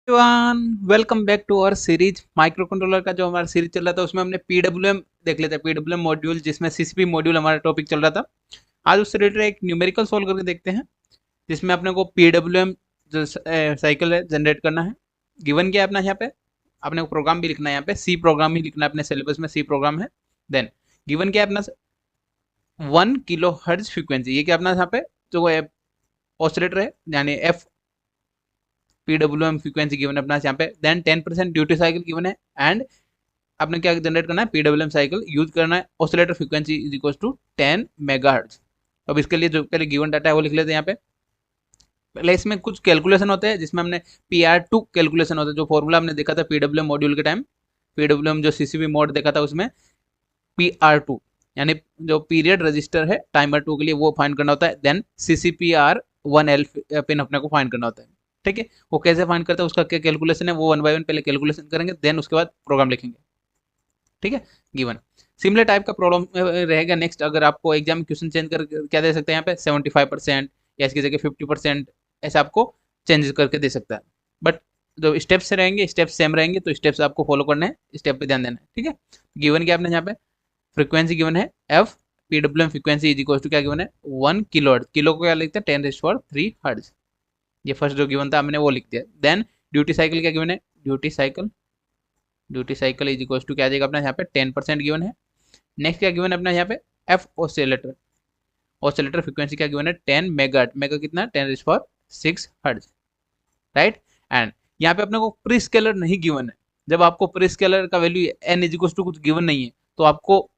Everyone, welcome back to our series. Microcontroller का जो हमारा सीरीज चल रहा था उसमें हमने पीडब्ल्यूएम देख लेते हैं। पीडब्ल्यूएम मॉड्यूल जिसमें सीसीपी मॉड्यूल हमारा टॉपिक चल रहा था। आज उससे रिलेटेड एक न्यूमेरिकल सॉल्व करके देखते हैं जिसमें अपने को पीडब्ल्यूएम जो साइकिल है जनरेट करना है। गिवन क्या है अपना यहाँ पे, अपने को प्रोग्राम भी लिखना है। यहाँ पे सी प्रोग्राम ही लिखना है, अपने सिलेबस में सी प्रोग्राम है। देन गिवन क्या है अपना 1 किलो हर्ट्ज फ्रीक्वेंसी। ये क्या अपना यहाँ पे जो ऑसिलेटर है यानी एफ पीडब्ल्यूएम फ्रीक्वेंसी गिवन है अपना यहाँ पे। देन 10% ड्यूटी साइकिल गिवन है एंड आपने क्या जनरेट करना है, पीडब्ल्यूएम साइकिल यूज करना है। Oscillator frequency is equal to 10 megahertz. अब इसके लिए जो पहले गिवन डाटा है वो लिख लेते हैं यहाँ पे। पहले इसमें कुछ कैलकुलेशन होते हैं जिसमें हमने PR2 कैलकुलेशन होता है, जो फॉर्मूला हमने देखा था पीडब्ल्यूएम मॉड्यूल के टाइम। पीडब्ल्यूएम जो सीसीबी मोड देखा था उसमें PR2 यानी जो पीरियड रजिस्टर है टाइमर 2 के लिए वो फाइंड करना होता है। देन CCPR1L पिन अपने को फाइंड करना होता है। ठीक है, वो कैसे फाइंड करता है उसका क्या कैलकुलेशन है वो वन बाय वन पहले कैलकुलेशन करेंगे, देन उसके बाद प्रोग्राम लिखेंगे। ठीक है, गिवन सिमिलर टाइप का प्रॉब्लम रहेगा नेक्स्ट। अगर आपको एग्जाम में क्वेश्चन चेंज कर क्या दे सकते हैं यहाँ पे 75% या इसकी जगह 50%, ऐसे आपको चेंज करके दे सकता है। बट जो स्टेप्स रहेंगे स्टेप्स सेम रहेंगे, तो स्टेप्स आपको फॉलो करने हैं, स्टेप पे ध्यान देना है। ठीक है, गिवन क्या आपने यहाँ पे फ्रीक्वेंसी गिवन है f PWM frequency is equal to क्या गिवन है 1 किलो हर्ट्ज। किलो को क्या लिखते हैं 10⁻³ हर्ट्ज। ये फर्स्ट जो गिवन था हमने वो लिख दिया। देन ड्यूटी साइकिल क्या गिवन है, duty cycle is equal to क्या आ जाएगा अपना यहाँ पे 10% गिवन है। नेक्स्ट क्या गिवन है अपना यहाँ पे एफ ऑसिलेटर। ऑसिलेटर फ्रीक्वेंसी क्या गिवन है 10 मेगाहर्ट्ज। मेगा कितना 10⁻⁶ हर्ट्ज। राइट, एंड यहाँ पे अपने को प्री स्केलर नहीं गिवन है। जब आपको प्री स्केलर का value n is equal to कुछ गिवन नहीं है तो आपको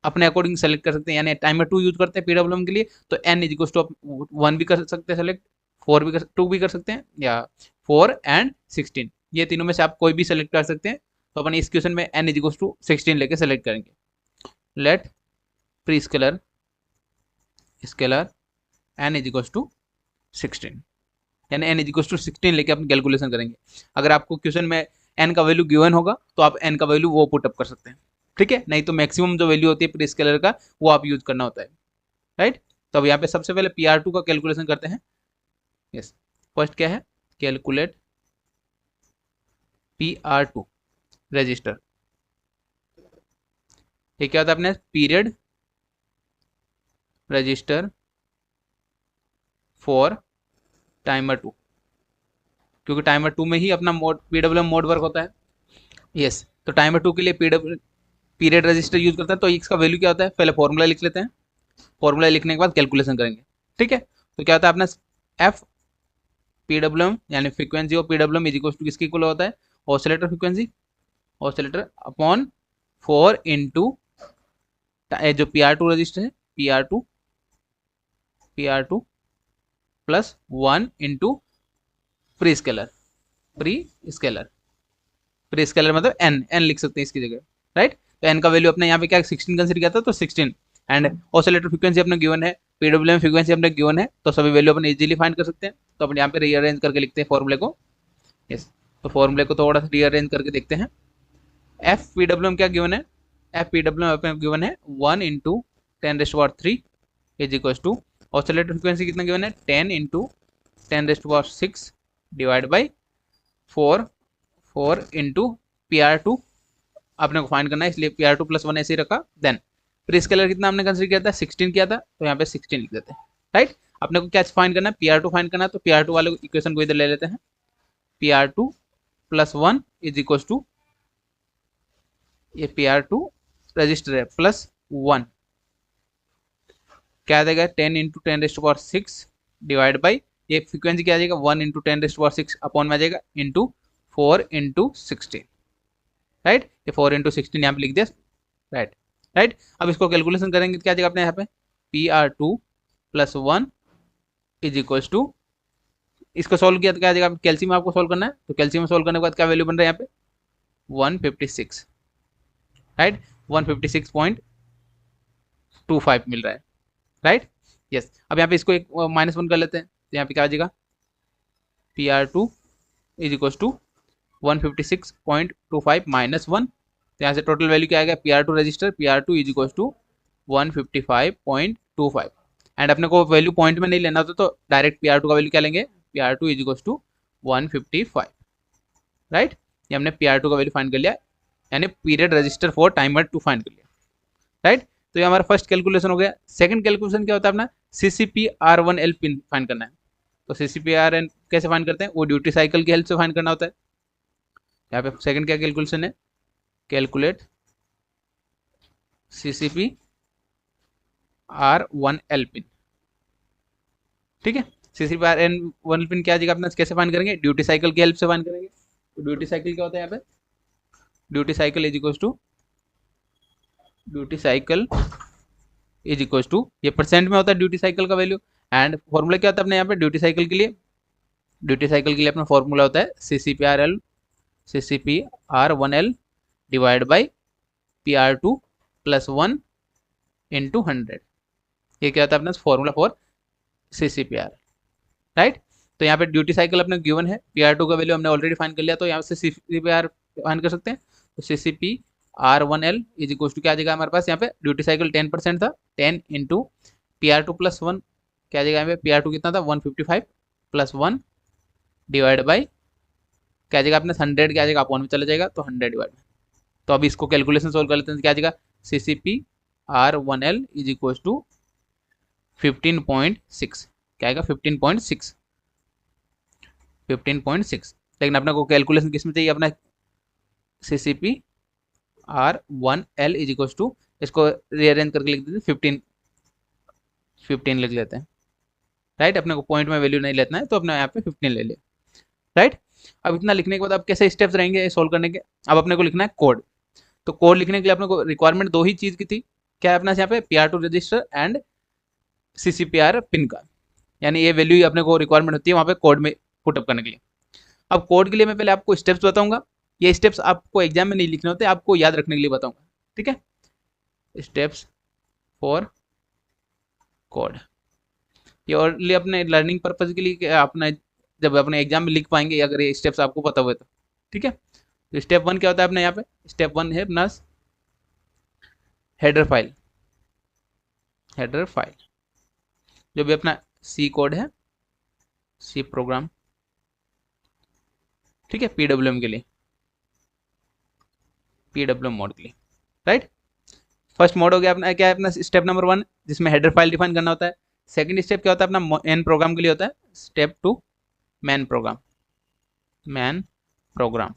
अपने अकॉर्डिंग सेलेक्ट कर सकते हैं। यानी टाइमर 2 यूज करते हैं पीडब्ल्यूएम के लिए तो एन इज इक्वल टू 1 भी कर सकते हैं सेलेक्ट, 2 भी कर सकते हैं, या 4 और 16 ये तीनों में से आप कोई भी सेलेक्ट कर सकते हैं। तो अपन इस क्वेश्चन में एन इज इक्वल टू 16 लेके सेलेक्ट करेंगे। Let prescaler scaler n is equal to 16, यानी एन इज इक्वल टू 16 लेके अपन कैलकुलेशन करेंगे। अगर आपको क्वेश्चन में एन का वैल्यू गिवन होगा तो आप एन का वैल्यू वो पुट अप कर सकते हैं। ठीक है, नहीं तो मैक्सिमम जो वैल्यू होती है प्री स्केलर का वो आप यूज करना होता है। राइट, तो अब यहाँ पे सबसे पहले PR2 का कैलकुलेशन करते हैं। यस, फर्स्ट क्या है कैलकुलेट PR2 रजिस्टर। ये क्या होता है अपने पीरियड रजिस्टर फॉर टाइमर 2, क्योंकि टाइमर 2 में ही अपना मोड पीडब्ल्यूएम मोड वर्क होता है। यस, तो टाइमर 2 के लिए पीरियड रजिस्टर यूज करता है। तो इसका वैल्यू क्या होता है पहले फॉर्मूला लिख लेते हैं। फॉर्मूला लिखने के बाद कैलकुलेशन करेंगे। ठीक है, तो क्या होता है अपना एफ पीडब्ल्यूएम यानी frequency of PWM is equal to किसके इक्वल होता है oscillator frequency, oscillator upon 4 into जो PR2 रजिस्टर है PR2 plus 1 into prescaler prescaler मतलब एन लिख सकते हैं इसकी जगह। राइट, तो एन का वैल्यू अपने यहाँ पे क्या 16 कंसिडर किया था तो 16, एंड ऑसिलेटर फ्रीक्वेंसी अपने गिवन है, पीडब्ल्यूएम फ्रीक्वेंसी अपने गिवन है, तो सभी वैल्यू अपन इजीली फाइंड कर सकते हैं। तो अपन यहाँ पे रीअरेंज करके लिखते हैं फॉर्मूले को। यस, तो फॉर्मूले को थोड़ा सा रीअरेंज करके देखते हैं। एफ पीडब्ल्यूएम क्या गिवन है, एफ पीडब्ल्यूएम अपने गिवन है 1 into 10⁻³ is equal to oscillator frequency कितना गिवन है 10 into 10⁻⁶ divide by 4 into PR2 आपने को फाइंड करना है, इसलिए PR2 प्लस 1 ऐसे ही रखा। देन प्री स्केलर कितना हमने कंसिडर किया था 16 किया था, तो यहाँ पे 16 लिख देते हैं। राइट, अपने को क्या फाइंड करना है PR2 फाइंड करना है, तो PR2 वाले इक्वेशन को इधर ले लेते हैं। PR2 plus 1 is equal to ये PR2 रजिस्टर है प्लस 1 क्या आ जाएगा 10 इंटू 10⁻⁶ डिवाइड बाई ये फ्रीक्वेंसी क्या आ जाएगा 1 इंटू 10⁻⁶ अपॉन में आ जाएगा इंटू 4 इंटू 16। राइट, ये 4 इंटू 16 यहाँ पे लिख दिया। राइट राइट, अब इसको कैलकुलेशन करेंगे तो क्या आ जाएगा अपने यहाँ पे PR2 plus 1 is equal to, इसको सोल्व किया तो क्या आ जाएगा कैल्शियम आपको सोल्व करना है, तो कैल्शियम सोल्व करने के बाद क्या वैल्यू बन रहा है यहाँ पे 156। राइट, 156.25 मिल रहा है। राइट, यस, अब यहाँ पे इसको एक -1 कर लेते हैं, तो यहाँ पे क्या आ जाएगा PR2 इज इक्वल टू 156.25 -1, तो यहाँ से टोटल वैल्यू क्या आएगा PR2 register PR2 is equal to 155.25, and अपने को वैल्यू पॉइंट में नहीं लेना होता तो डायरेक्ट PR2 का वैल्यू क्या लेंगे PR2 is equal to 155। Right. ये हमने PR2 का वैल्यू फाइंड कर लिया, यानी period register for timer 2 find कर लिया, राइट। तो ये हमारा फर्स्ट कैलकुलेशन हो गया। सेकंड कैलकुलेशन क्या होता है अपना, CCP-R1L पिन फाइंड करना है। तो CCP-R1 कैसे फाइंड करते हैं, वो ड्यूटी साइकिल की हेल्प से फाइंड करना होता है। यहाँ पे सेकंड क्या कैलकुलेशन है, कैलकुलेट CCP-R1L पिन, ठीक है। CCP-R1L पिन क्या जगह अपना कैसे फाइंड करेंगे, ड्यूटी साइकिल की हेल्प से फाइंड करेंगे। तो ड्यूटी साइकिल क्या होता है यहाँ पे, duty cycle is equal to, duty cycle is equal to, ये परसेंट में होता है ड्यूटी साइकिल का वैल्यू। एंड फॉर्मूला क्या होता है अपने यहाँ पे ड्यूटी साइकिल के लिए, ड्यूटी साइकिल के लिए अपना फॉर्मूला होता है CCP-R1L divide by PR2 plus 1 into 100। ये क्या होता है अपना फॉर्मूला फॉर CCP-R, राइट। तो यहाँ पे ड्यूटी साइकिल अपने गिवन है, PR2 का वैल्यू हमने ऑलरेडी फाइंड कर लिया, तो यहाँ से CCP-R फाइंड कर सकते हैं। तो CCP-R1L इज इक्वल टू क्या आ जाएगा हमारे पास, यहाँ पे ड्यूटी साइकिल 10% था, 10 इंटू PR2 प्लस 1, क्या आ जाएगा यहाँ पे PR2 कितना था 155 प्लस 1 डिवाइड बाई क्या आ जाएगा अपने 100, क्या आ जाएगा अपॉन में चला जाएगा, तो 100 डिवाइड में। तो अभी इसको कैलकुलेशन सोल्व कर लेते हैं, क्या आ जाएगा CCP-R1L इज इक्वल टू 15.6, क्या आएगा 15.6, 15.6। लेकिन अपने को कैलकुलेशन किस में चाहिए, अपना CCP-R1L इज इक्वल टू, इसको रीअरेंज करके लिख देते 15 लिख लेते हैं, राइट। अपने को पॉइंट में वैल्यू नहीं लेना है, तो अपने यहाँ पे 15 ले लिया, राइट। अब इतना लिखने के बाद अब कैसे स्टेप्स रहेंगे सोल्व करने के, अब अपने को लिखना है कोड। तो कोड लिखने के लिए अपने को रिक्वायरमेंट दो ही चीज की थी, क्या है अपना यहाँ पे PR2 register and CCP-R pin का, यानी ये वैल्यू अपने को रिक्वायरमेंट होती है वहाँ पे कोड में पुटअप करने के लिए। अब कोड के लिए मैं पहले आपको स्टेप्स बताऊंगा, ये स्टेप्स आपको एग्जाम में नहीं लिखने होते, आपको याद रखने के लिए बताऊंगा, ठीक है। स्टेप्स फॉर कोड, ये ओनली अपने लर्निंग पर्पज के लिए, अपना जब अपने एग्जाम में लिख पाएंगे अगर ये स्टेप्स आपको पता हुए तो, ठीक है। तो स्टेप 1 क्या होता है अपने यहाँ पे, स्टेप 1 है अपना हेडर फाइल, हेडर फाइल जो भी अपना सी कोड है, सी प्रोग्राम, ठीक है, PWM के लिए, PWM मोड के लिए, राइट। फर्स्ट मोड हो गया अपना, क्या है अपना स्टेप नंबर 1 जिसमें हेडर फाइल डिफाइन करना होता है। सेकंड स्टेप क्या होता है अपना मेन प्रोग्राम के लिए होता है, step 2 main program, main program,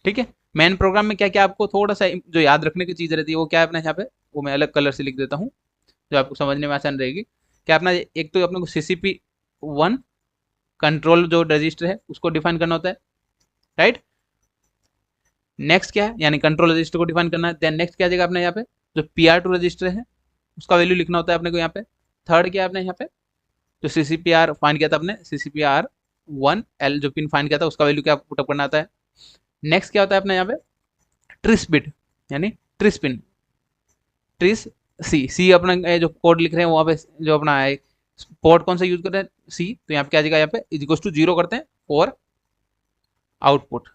ठीक है। मैन प्रोग्राम में क्या क्या आपको थोड़ा सा जो याद रखने की चीज़ रहती है वो क्या है अपना यहाँ पे, वो मैं अलग कलर से लिख देता हूँ जो आपको समझने में आसान रहेगी। क्या अपना एक तो अपने को CCP-1 कंट्रोल जो रजिस्टर है उसको डिफाइन करना होता है, राइट। नेक्स्ट क्या है, यानी कंट्रोल रजिस्टर को डिफाइन करना है। देन नेक्स्ट क्या आ जाएगा अपने यहाँ पे जो PR2 रजिस्टर है उसका वैल्यू लिखना होता है अपने को यहाँ पे। थर्ड क्या है अपने यहाँ पे जो CCP-R फाइंड किया था अपने, CCP-R1L जो पिन फाइंड किया था उसका वैल्यू क्या पुटअप करना आता है। नेक्स्ट क्या होता है अपने यहाँ पे ट्रिस बिट, यानी ट्रिस पिन, ट्रिस सी अपना जो कोड लिख रहे हैं वहाँ पे जो अपना है पोर्ट कौन सा यूज कर रहे हैं सी, तो यहाँ पे क्या आ जाएगा यहाँ पे इज इक्वल टू 0 करते हैं और आउटपुट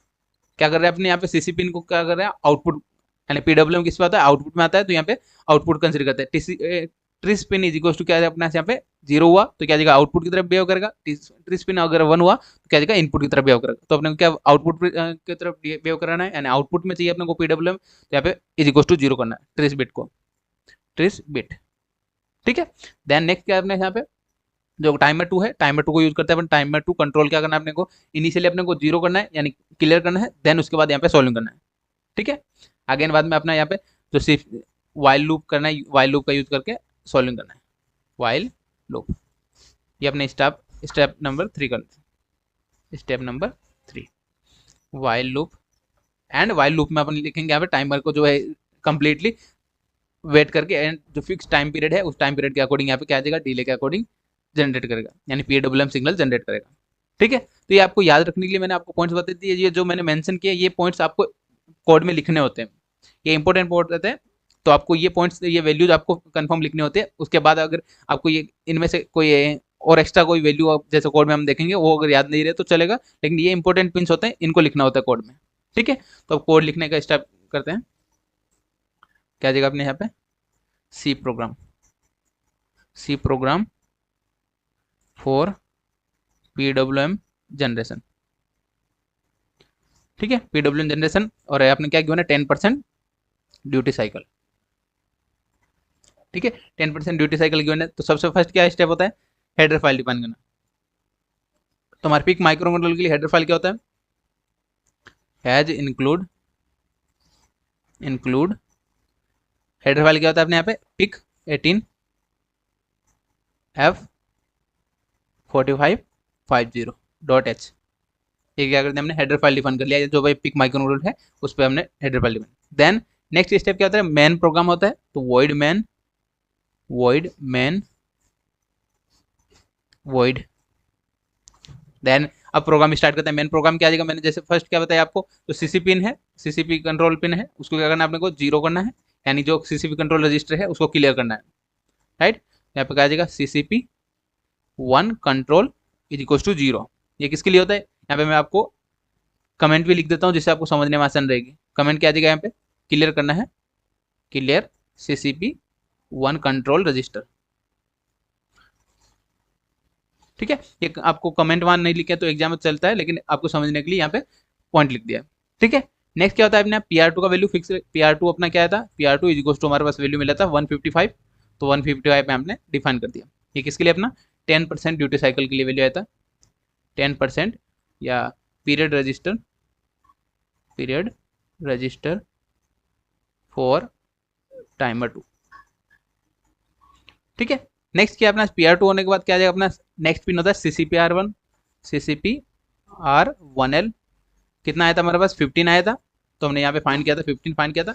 क्या कर रहे हैं अपने यहाँ पे CC पिन को क्या कर रहे हैं आउटपुट, यानी PWM किस पे आता है आउटपुट में आता है, तो यहाँ पे आउटपुट कंसिडर करते हैं। Tris pin is equal to क्या है अपना यहाँ पे 0 हुआ तो क्या जाएगा आउटपुट की तरफ बिहेव करेगा, ट्रिस पिन अगर 1 हुआ तो क्या जाएगा इनपुट की तरफ बिहेव करेगा। तो अपने को क्या आउटपुट की तरफ बिहेव कराना है, यानी आउटपुट में चाहिए अपने को PWM, तो यहाँ पे इज इक्वल टू 0 करना है ट्रिस बिट को, ट्रिस बिट, ठीक है। देन नेक्स्ट क्या है अपने यहाँ पे जो टाइमर 2 है, टाइमर 2 को यूज करते हैं अपन। टाइमर 2 कंट्रोल क्या करना है अपने को, इनिशियली अपने को 0 करना है यानी क्लियर करना है, देन उसके बाद यहाँ पे सॉल्विंग करना है, ठीक है। अगेन बाद में अपना यहाँ पे जो सिर्फ वाइल लूप करना है, वाइल लूप का यूज करके सॉल्विंग करना है, वाइल लूप। ये अपने स्टेप नंबर 3 करते हैं, step number 3 while loop. And while loop में अपन लिखेंगे यहाँ पे टाइमर को जो है कंप्लीटली वेट करके एंड जो फिक्स टाइम पीरियड है उस टाइम पीरियड के अकॉर्डिंग यहाँ पे क्या आ जाएगा डिले के अकॉर्डिंग जनरेट करेगा, यानी PWM सिग्नल जनरेट करेगा, ठीक है। तो ये आपको याद रखने के लिए मैंने आपको पॉइंट्स बता दिए, ये जो मैंने मेंशन किया ये पॉइंट्स आपको कोड में लिखने होते हैं, ये इंपॉर्टेंट पॉइंट रहते हैं। तो आपको ये पॉइंट्स ये वैल्यूज आपको कंफर्म लिखने होते हैं। उसके बाद अगर आपको ये इनमें से कोई और एक्स्ट्रा कोई वैल्यू जैसे कोड में हम देखेंगे वो अगर याद नहीं रहे तो चलेगा, लेकिन ये इंपॉर्टेंट पिन्स होते हैं इनको लिखना होता है कोड में, ठीक है। तो अब कोड लिखने का स्टेप करते हैं, क्या जाएगा अपने यहाँ पे C program, C program for PWM generation, ठीक है, पीडब्ल्यूएम जनरेशन, और आपने क्या गिवन है 10% ड्यूटी साइकिल। ठीक है, 10% ड्यूटी साइकिल गिवन है, तो सबसे फर्स्ट क्या स्टेप होता है, हेडर फाइल डिफाइन करना। तो हमारे पिक माइक्रो कंट्रोल के लिए हेडर फाइल क्या होता है, हैज इंक्लूड हेडर फाइल क्या होता है अपने यहाँ पे, पिक 18f4550.h। ये क्या करते हैं, हमने हेडर फाइल डिफाइन कर लिया, जो भाई पिक माइक्रो कंट्रोल है उस पर हमने header file define. Then next step क्या होता है, मेन प्रोग्राम होता है, तो वॉइड देन अब प्रोग्राम स्टार्ट करते हैं। मेन प्रोग्राम क्या आ जाएगा, मैंने जैसे फर्स्ट क्या बताया आपको, तो सीसी पिन है, सीसीपी कंट्रोल पिन है, उसको क्या करना है, अपने को जीरो करना है, यानी जो सीसीपी कंट्रोल रजिस्टर है उसको क्लियर करना है, राइट। यहाँ पे क्या आ जाएगा, CCP 1 control is equal to 0। ये किसके लिए होता है, यहाँ पे मैं आपको कमेंट भी लिख देता हूँ जिससे आपको समझने में आसान रहेगी। कमेंट क्या आ जाएगा, यहाँ पे क्लियर करना है, क्लियर सीसीपी 1 कंट्रोल रजिस्टर। ठीक है, ये आपको कमेंट वन नहीं लिखे तो एग्जाम में चलता है, लेकिन आपको समझने के लिए यहाँ पे पॉइंट लिख दिया। ठीक है, नेक्स्ट क्या होता है अपने PR2 का वैल्यू फिक्स, PR2 अपना क्या था, PR2 इज इक्वल टू हमारे पास वैल्यू मिला था 155, तो 155 पे हमने डिफाइन कर दिया। ये किसके लिए, अपना 10% ड्यूटी साइकिल के लिए वैल्यू आया था, 10% या पीरियड रजिस्टर फॉर टाइमर 2। ठीक है, नेक्स्ट क्या अपना PR2 होने के बाद क्या आ जाएगा, अपना नेक्स्ट पिन होता है CCPR1L। कितना आया था हमारे पास, 15 आया था, तो हमने यहाँ पे फाइंड किया था, 15 फाइंड किया था,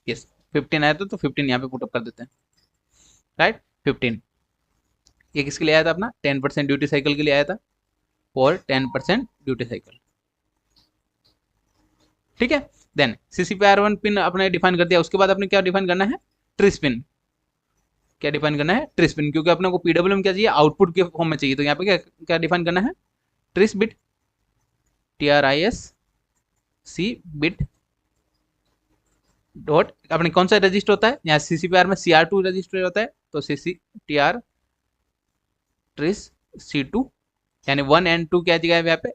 यस 15 आया था, तो 15 यहाँ पे पुटअप कर देते हैं, राइट 15। ये किसके लिए आया था, अपना 10% ड्यूटी साइकिल के लिए आया था, और 10% ड्यूटी साइकिल। ठीक है, देन CCPR1 पिन अपने डिफाइन कर दिया, उसके बाद अपने क्या डिफाइन करना है, ट्रिस पिन। क्या डिफाइन करना है, ट्रिस पिन, क्योंकि अपने को पीडब्ल्यूएम क्या चाहिए, आउटपुट के फॉर्म में चाहिए, तो यहाँ पे क्या क्या डिफाइन करना है, tris bit, TRISC bit dot, अपने कौन सा रजिस्टर होता है, यहाँ CCPR में CR2 रजिस्टर होता है, तो CCTR ट्रिस C2, यानी 1 and 2 क्या चाहिए यहाँ पे,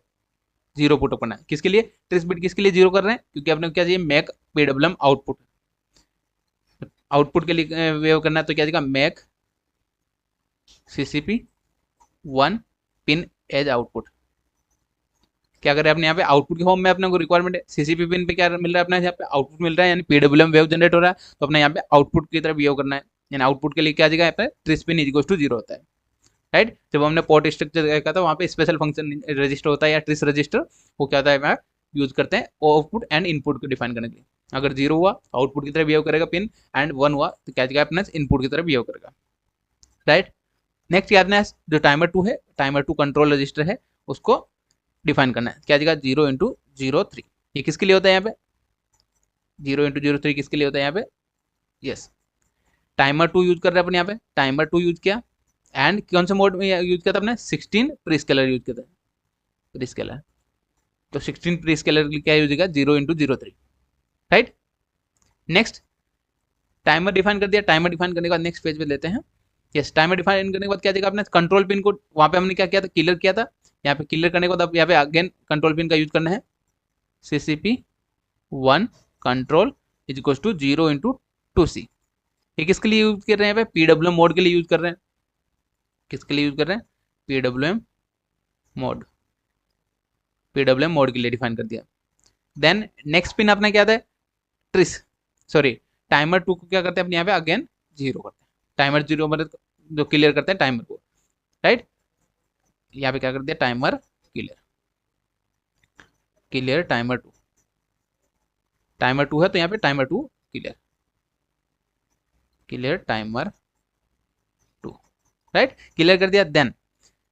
जीरो पुट करना है। किसके लिए, ट्रिस बिट किसके लिए जीरो कर रहे हैं, क्योंकि अपने क्या चाहिए, मेक पीडब्ल्यूएम आउटपुट के लिए वेव करना है, तो क्या चाहिए, make CCP1 pin as output. क्या करें अपने यहाँ पे आउटपुट के फॉर्म में अपने को रिक्वायरमेंट है, CCP पिन पे क्या मिल रहा है अपने यहाँ पे आउटपुट मिल रहा है, यानी पीडब्ल्यूएम वेव जनरेट हो रहा है, तो अपने यहाँ पे आउटपुट की तरफ वेव करना है, यानी आउटपुट के लिए क्या जगह यहाँ पे tris pin is equal to 0 होता है, राइट। जब हमने पोर्ट स्ट्रक्चर देखा था वहाँ पे स्पेशल फंक्शन रजिस्टर होता है या ट्रिस रजिस्टर, वो क्या होता है यूज करते हैं आउटपुट एंड इनपुट को डिफाइन करने के लिए। अगर 0 हुआ आउटपुट की तरफ बिहेव करेगा पिन, एंड 1 हुआ तो क्या जगह अपना इनपुट की तरफ बिहेव करेगा, राइट। नेक्स्ट याद में जो टाइमर 2 है, टाइमर 2 कंट्रोल रजिस्टर है, उसको डिफाइन करना है, क्या जगह 0x03। ये किसके लिए होता है यहाँ पे, 0x03 किसके लिए होता है यहाँ पे, यस टाइमर 2 यूज कर रहे हैं अपन यहाँ पे, टाइमर 2 यूज किया, एंड कौन से मोड में यूज किया था अपने, 16 प्रीस्केलर यूज किया था, प्रीस्केलर, तो 16 प्रीस्केलर के लिए क्या यूज होगा, 0x03, right. Next timer define कर दिया, टाइमर डिफाइन करने के बाद नेक्स्ट पेज पे लेते हैं, यस टाइमर डिफाइन करने के बाद क्या देगा अपने कंट्रोल पिन को, वहां पे हमने क्या किया था, क्लियर किया था, यहाँ पे क्लियर करने के बाद अब यहाँ पे अगेन कंट्रोल पिन का यूज करना है, CCP1 control is equal to 0x2C। ये किसके लिए यूज कर रहे हैं, पीडब्ल्यूएम मोड के लिए यूज कर रहे हैं, किसके लिए यूज कर रहे हैं, पीडब्ल्यूएम मोड के लिए डिफाइन कर दिया। देन नेक्स्ट पिन अपना क्या था, टाइमर 2 को क्या करते हैं अपने यहाँ पे अगेन 0 करते हैं, टाइमर 0 मतलब जो क्लियर करते हैं टाइमर को, राइट। यहाँ पे क्या कर दिया, टाइमर क्लियर टाइमर 2 है, तो यहाँ पे timer 2 clear timer 2, right, clear कर दिया। देन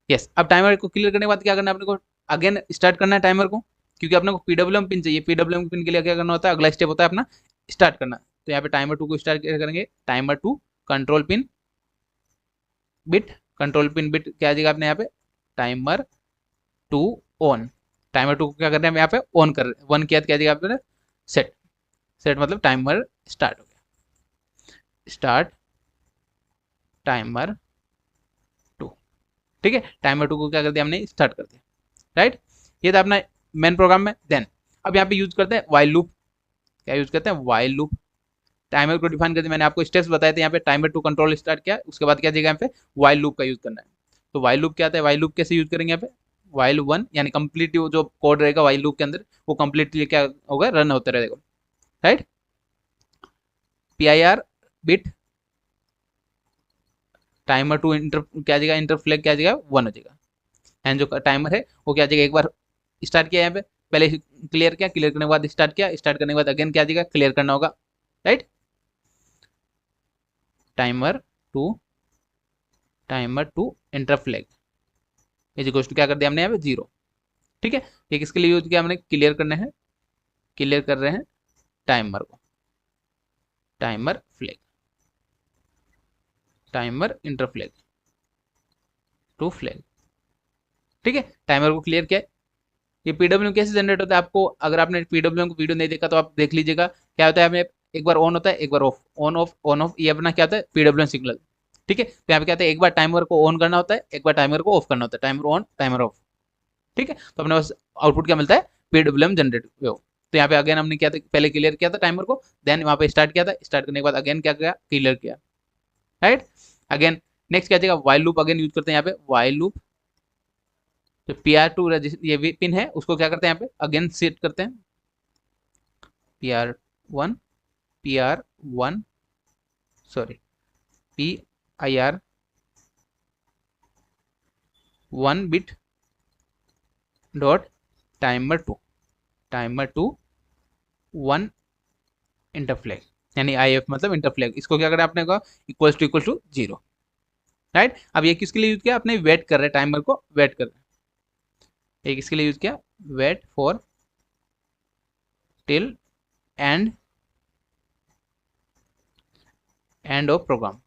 यस अब टाइमर को क्लियर करने के बाद क्या करना है अपने को, अगेन स्टार्ट करना है टाइमर को, क्योंकि अपने को पीडब्ल्यूएम पिन चाहिए, पीडब्ल्यूएम पिन के लिए क्या करना होता है, अगला स्टेप होता है अपना स्टार्ट करना। तो यहाँ पे टाइमर 2 को स्टार्ट करेंगे, timer 2 control pin bit, control pin bit क्या आ जाएगा अपने यहाँ पे, टाइमर 2 ऑन, टाइमर 2 को क्या करना है यहाँ पे ऑन कर रहे हैं, 1 किया क्या आ जाएगा आपने, सेट मतलब टाइमर स्टार्ट हो गया, स्टार्ट टाइमर 2। ठीक है, टाइमर 2 को क्या कर दिया हमने, स्टार्ट कर दिया, राइट। ये था अपना मेन प्रोग्राम में। देन अब यहाँ पे यूज करते हैं वाइल लूप। क्या यूज करते हैं? While loop. टाइमर को डिफाइन करते, मैंने आपको स्टेप्स बताए थे यहाँ पे, टाइमर टू कंट्रोल स्टार्ट किया, उसके बाद क्या चाहिए यहाँ पे वाइल लूप का यूज करना है। तो वाइल लूप क्या आता है? वाइल लूप कैसे यूज करेंगे यहाँ पे? वाइल वन यानी कंप्लीट जो कोड रहेगा वाइल लूप के अंदर वो कंप्लीटली क्या होगा? रन होता रहेगा, right. PIR bit timer two inter क्या जाएगा? इंटर फ्लैग क्या जाएगा? 1 हो जाएगा। एंड जो टाइमर है वो क्या जाएगा? एक बार स्टार्ट किया यहाँ पे, पहले क्लियर किया, क्लियर करने के बाद स्टार्ट किया, स्टार्ट करने के बाद अगेन क्या जाएगा? क्लियर करना होगा, right. Timer two inter flag is equal to क्या कर दिया हमने यहाँ पे? 0। ठीक है, ये किसके लिए यूज किया हमने? क्लियर करने हैं, क्लियर कर रहे हैं टाइमर को, timer flag, timer inter flag two flag. ठीक है, टाइमर को क्लियर किया। ये पीडब्ल्यू कैसे जनरेट होता है? आपको अगर आपने पीडब्ल्यू को वीडियो नहीं देखा तो आप देख लीजिएगा। क्या होता है? हमें एक बार ऑन होता है, एक बार off, on off on off, ये अपना क्या होता है? PW signal. ठीक है, तो यहाँ पे क्या होता है? एक बार टाइमर को ऑन करना होता है, एक बार टाइमर को ऑफ करना होता है, टाइमर ऑन टाइमर ऑफ। ठीक है, तो अपने पास आउटपुट क्या मिलता है? पीडब्ल्यूएम जनरेट हो। तो यहाँ पे अगेन हमने क्या था? पहले क्लियर किया था टाइमर को, देन वहाँ पे स्टार्ट किया था, स्टार्ट करने के बाद अगेन क्या किया? क्लियर किया, राइट। अगेन नेक्स्ट क्या चाहिए? वाइल लूप अगेन यूज करते हैं यहाँ पे, वाइल लूप। तो PR2 ये भी पिन है उसको क्या करते हैं? यहाँ पे अगेन सेट करते हैं, PR1 PR1 sorry PIR 1 bit dot timer two 1 inter flag, यानी IF मतलब इंटर फ्लैग, इसको क्या करें आपने? को इक्वल टू 0, राइट। अब ये किसके लिए यूज किया? आपने वेट कर रहे हैं, टाइमर को वेट कर रहे हैं। ये किसके लिए यूज किया? Wait for till end of program,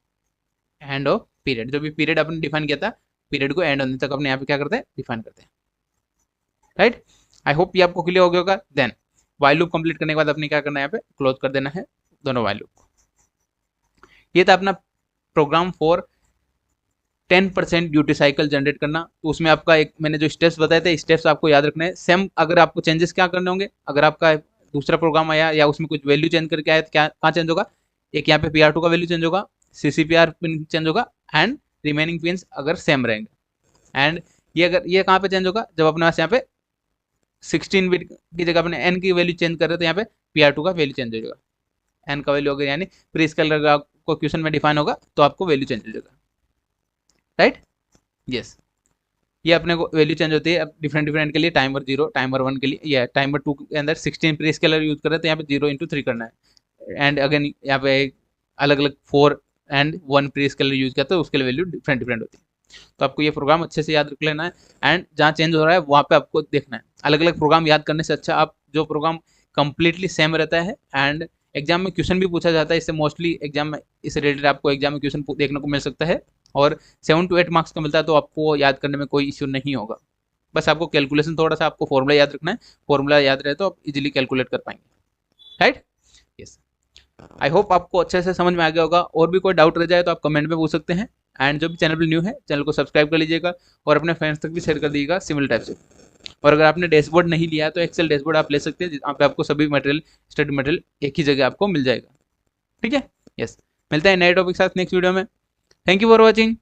end of period. जो भी पीरियड आपने डिफाइन किया था, पीरियड को एंड होने तक अपने यहाँ पे क्या करते हैं? डिफाइन करते हैं, राइट। आई होप ये आपको क्लियर हो गया होगा। देन वाइल लूप कंप्लीट करने के बाद अपने क्या करना है? यहाँ पे क्लोज कर देना है दोनों वाइल लूप को। ये था अपना program for 10% duty cycle generate करना। तो उसमें आपका एक मैंने जो स्टेप्स बताए थे, स्टेप्स आपको याद रखने हैं। सेम अगर आपको चेंजेस क्या करने होंगे, अगर आपका दूसरा प्रोग्राम आया या उसमें कुछ वैल्यू चेंज करके आया तो क्या कहाँ चेंज होगा? एक यहाँ पे PR2 का वैल्यू चेंज होगा, CCPR पिन चेंज होगा, एंड रिमेनिंग पिन्स अगर सेम रहेंगे। एंड ये अगर ये कहाँ पे चेंज होगा? जब अपने पास यहाँ पे 16 बिट की जगह अपने n की वैल्यू चेंज कर रहे तो यहाँ पे PR2 का वैल्यू चेंज हो जाएगा। n का वैल्यू अगर यानी प्री स्केलर का आपको क्वेश्चन में डिफाइन होगा तो आपको वैल्यू चेंज हो जाएगा, राइट। यस, ये अपने को वैल्यू चेंज होती है अब डिफरेंट के लिए। टाइमर 0, टाइमर 1 के लिए, या टाइमर 2 के अंदर 16 प्री स्केलर यूज कर रहे हैं तो यहाँ पे 0 × 3 करना है। एंड अगेन यहाँ पे अलग अलग 4 एंड 1 प्री स्केलर यूज किया तो उसके लिए वैल्यू डिफरेंट होती है। तो आपको ये प्रोग्राम अच्छे से याद रख लेना है, एंड जहाँ चेंज हो रहा है वहाँ पे आपको देखना है। अलग अलग प्रोग्राम याद करने से अच्छा आप जो प्रोग्राम कंप्लीटली सेम रहता है एंड एग्जाम में क्वेश्चन भी पूछा जाता है, इससे मोस्टली एग्जाम में इससे रिलेटेड आपको एग्जाम में क्वेश्चन देखने को मिल सकता है, और 7 to 8 मार्क्स का मिलता है, तो आपको याद करने में कोई इश्यू नहीं होगा। बस आपको कैलकुलेशन थोड़ा सा आपको फॉर्मूला याद रखना है, फॉर्मूला याद रहे तो आप इजीली कैलकुलेट कर पाएंगे, राइट। यस, आई होप आपको अच्छे से समझ में आ गया होगा। और भी कोई डाउट रह जाए तो आप कमेंट में पूछ सकते हैं। एंड जो भी चैनल पर न्यू है, चैनल को सब्सक्राइब कर लीजिएगा और अपने फ्रेंड्स तक भी शेयर कर दीजिएगा सिमिलर टाइप से। और अगर आपने डैशबोर्ड नहीं लिया है तो एक्सेल डैशबोर्ड आप ले सकते हैं, जहाँ पे आपको सभी मटेरियल, स्टडी मटेरियल एक ही जगह आपको मिल जाएगा, ठीक है। यस, मिलते हैं नए टॉपिक के साथ नेक्स्ट वीडियो में। Thank you for watching.